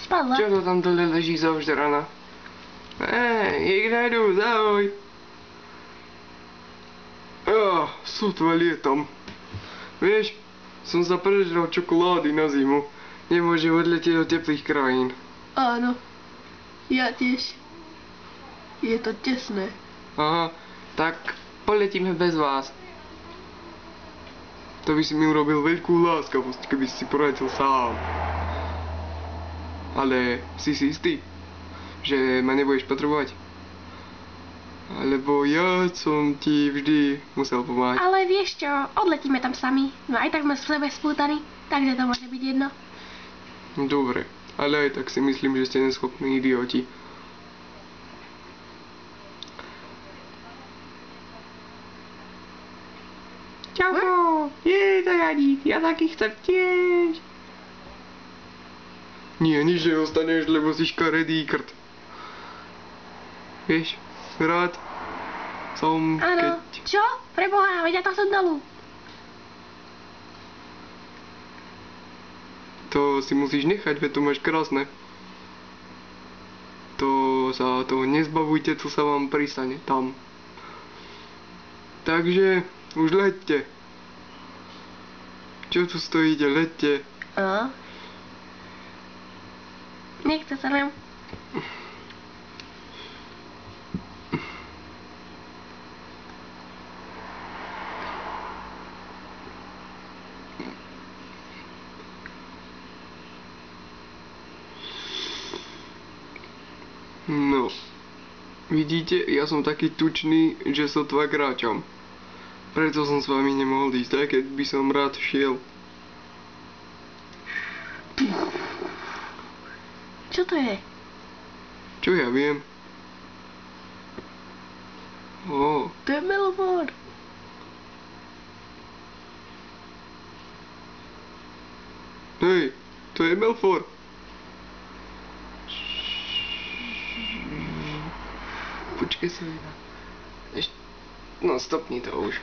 Spadla. Čo to tam dole leží za ožrana? Ignajdu, ahoj. Sotva lietam. Vieš, som sa prežral čokolády na zimu. Nemôžem odletieť do teplých krajín. Áno. Ja tiež. Je to tesné. Aha, tak poletíme bez vás. To by si mi urobil veľkú láskavosť, keby si poletel sám. Ale si istý, že ma nebudeš potrebovať? Alebo ja som ti vždy musel pomáhať. Ale vieš čo, odletíme tam sami. No aj tak sme v sebe spútaní, takže to môže byť jedno. Dobre, ale aj tak si myslím, že ste neschopní idioti. Čauko, zajaník, ja taký chcem tiež. Nie, nič neostaneš, lebo si škaredý krt. Vieš, rád som, Áno, čo? Preboha, veď ja to som dolu. To si musíš nechať, veď to máš krásne. To sa toho nezbavujte, co sa vám pristane tam. Takže už leďte. Čo tu stojíte, leďte. Nechce sa nám. No, vidíte, ja som taký tučný, že sotva kráčam. Preto som s vami nemohol ísť, aj keď by som rád šiel. Čo to je? Čo ja viem? To je Melfort. Hej, to je Melfort. Počkej sa, no stopni to už.